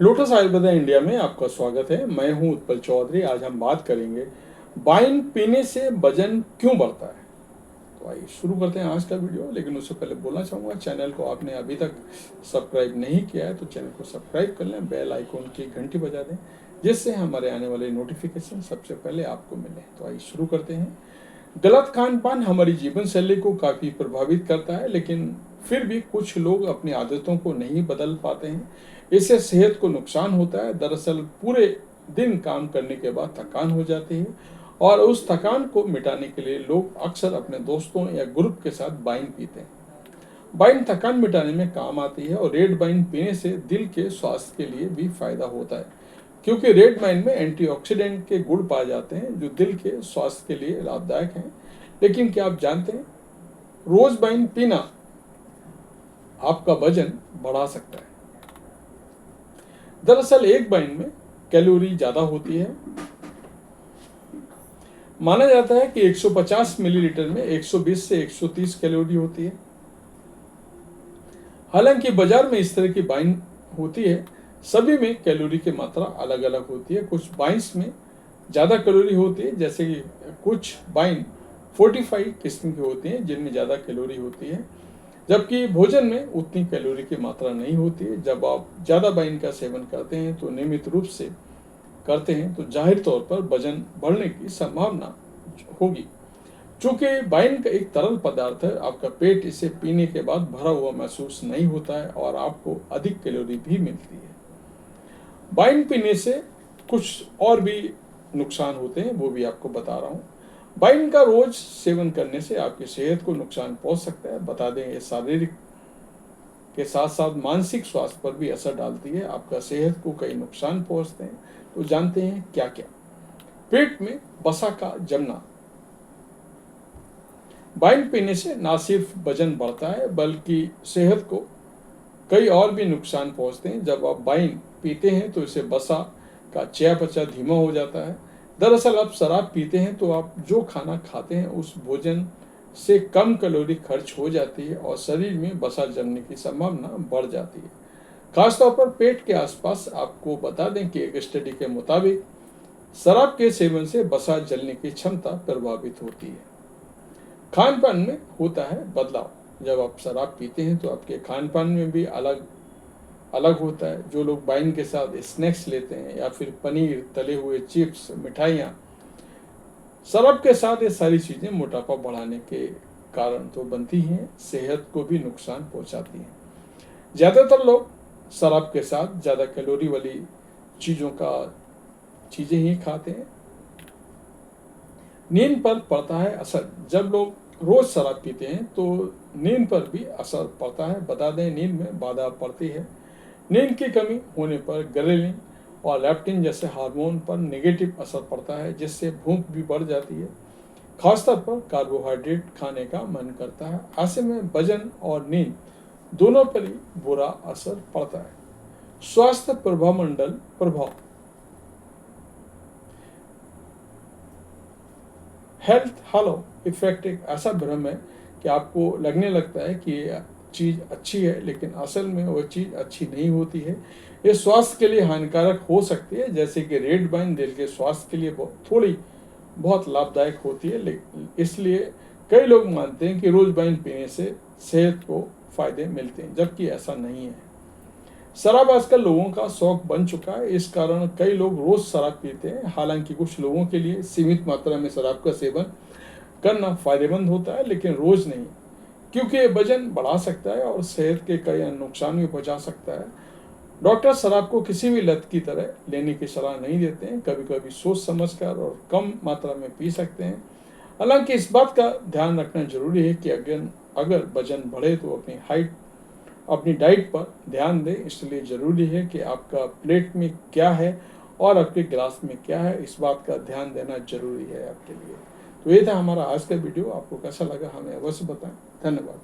Lotus Ayurveda India में आपका स्वागत है। मैं हूं उत्पल चौधरी। आज हम बात करेंगे वाइन पीने से वजन क्यों बढ़ता है। तो आइए शुरू करते हैं आज का वीडियो। लेकिन उससे पहले बोलना चाहूँगा, चैनल को आपने अभी तक सब्सक्राइब नहीं किया है तो चैनल को सब्सक्राइब कर लें, बेल आइकॉन की घंटी बजा दें, जिससे हमारे आने वाले नोटिफिकेशन सबसे पहले आपको मिले। तो आइए शुरू करते हैं। गलत खान पान हमारी जीवन शैली को काफ़ी प्रभावित करता है, लेकिन फिर भी कुछ लोग अपनी आदतों को नहीं बदल पाते हैं। इससे सेहत को नुकसान होता है। दरअसल पूरे दिन काम करने के बाद थकान हो जाती है और उस थकान को मिटाने के लिए लोग अक्सर अपने दोस्तों या ग्रुप के साथ वाइन पीते हैं। वाइन थकान मिटाने में काम आती है और रेड वाइन पीने से दिल के स्वास्थ्य के लिए भी फायदा होता है, क्योंकि रेड वाइन में एंटीऑक्सीडेंट के गुण पाए जाते हैं जो दिल के स्वास्थ्य के लिए लाभदायक हैं। लेकिन क्या आप जानते हैं, रोज वाइन पीना आपका वजन बढ़ा सकता है। दरअसल एक वाइन में कैलोरी ज्यादा होती है। माना जाता है कि 150 मिलीलीटर में 120 से 130 कैलोरी होती है। हालांकि बाजार में इस तरह की वाइन होती है, सभी में कैलोरी की मात्रा अलग अलग होती है। कुछ वाइन्स में ज़्यादा कैलोरी होती है, जैसे कि कुछ वाइन 45 किस्म की होती हैं जिनमें ज़्यादा कैलोरी होती है, जबकि भोजन में उतनी कैलोरी की मात्रा नहीं होती है। जब आप ज़्यादा वाइन का सेवन करते हैं तो नियमित रूप से करते हैं तो जाहिर तौर पर वजन बढ़ने की संभावना होगी। चूंकि वाइन का एक तरल पदार्थ है, आपका पेट इसे पीने के बाद भरा हुआ महसूस नहीं होता है और आपको अधिक कैलोरी भी मिलती है। वाइन पीने से कुछ और भी नुकसान होते हैं, वो भी आपको बता रहा हूँ। वाइन का रोज सेवन करने से आपकी सेहत को नुकसान पहुंच सकता है। बता दें, ये शारीरिक के साथ साथ मानसिक स्वास्थ्य पर भी असर डालती है। आपका सेहत को कई नुकसान पहुंचते हैं। तो जानते हैं क्या क्या। पेट में वसा का जमना। वाइन पीने से न सिर्फ वजन बढ़ता है बल्कि सेहत को कई और भी नुकसान पहुंचते हैं। जब आप वाइन पीते हैं तो इससे वसा का चयापचय धीमा हो जाता है। दरअसल आप शराब पीते हैं तो आप जो खाना खाते हैं उस भोजन से कम कैलोरी खर्च हो जाती है और शरीर में वसा जमने की संभावना बढ़ जाती है, खासतौर पर पेट के आसपास। आपको बता दें कि एक स्टडी के मुताबिक शराब के सेवन से वसा जलने की क्षमता प्रभावित होती है। खान पान में होता है बदलाव। जब आप शराब पीते हैं तो आपके खान पान में भी अलग अलग होता है। जो लोग वाइन के साथ स्नैक्स लेते हैं या फिर पनीर, तले हुए चिप्स, मिठाइयाँ, शराब के साथ ये सारी चीज़ें मोटापा बढ़ाने के कारण तो बनती हैं, सेहत को भी नुकसान पहुंचाती हैं। ज़्यादातर लोग शराब के साथ ज़्यादा कैलोरी वाली चीज़ें ही खाते हैं। नींद पर पड़ता है असर। जब लोग रोज शराब पीते हैं तो नींद पर भी असर पड़ता है। बता दें, नींद में बाधा पड़ती है। नींद की कमी होने पर ग्रेलिन और लेप्टिन जैसे हार्मोन पर नेगेटिव असर पड़ता है, जिससे भूख भी बढ़ जाती है। खासतौर पर कार्बोहाइड्रेट खाने का मन करता है। ऐसे में वजन और नींद दोनों पर ही बुरा असर पड़ता है। स्वास्थ्य प्रभाव। हेल्थ हलो इफेक्ट एक ऐसा भ्रम है कि आपको लगने लगता है कि ये चीज़ अच्छी है, लेकिन असल में वो चीज़ अच्छी नहीं होती है। ये स्वास्थ्य के लिए हानिकारक हो सकती है। जैसे कि रेड वाइन दिल के स्वास्थ्य के लिए बहुत लाभदायक होती है, लेकिन इसलिए कई लोग मानते हैं कि रोज वाइन पीने से सेहत को फायदे मिलते हैं, जबकि ऐसा नहीं है। शराब आजकल लोगों का शौक बन चुका है, इस कारण कई लोग रोज शराब पीते हैं। हालांकि कुछ लोगों के लिए सीमित मात्रा में शराब का सेवन करना फायदेमंद होता है, लेकिन रोज नहीं, क्योंकि ये वजन बढ़ा सकता है और सेहत के कई अन्य नुकसान भी पहुंचा सकता है। डॉक्टर शराब को किसी भी लत की तरह लेने की सलाह नहीं देते हैं। कभी कभी सोच समझकर और कम मात्रा में पी सकते हैं। हालांकि इस बात का ध्यान रखना जरूरी है कि अगर वजन बढ़े तो अपनी डाइट पर ध्यान दें। इसलिए ज़रूरी है कि आपका प्लेट में क्या है और आपके गिलास में क्या है, इस बात का ध्यान देना जरूरी है आपके लिए। तो ये था हमारा आज का वीडियो। आपको कैसा लगा हमें अवश्य बताएं। धन्यवाद।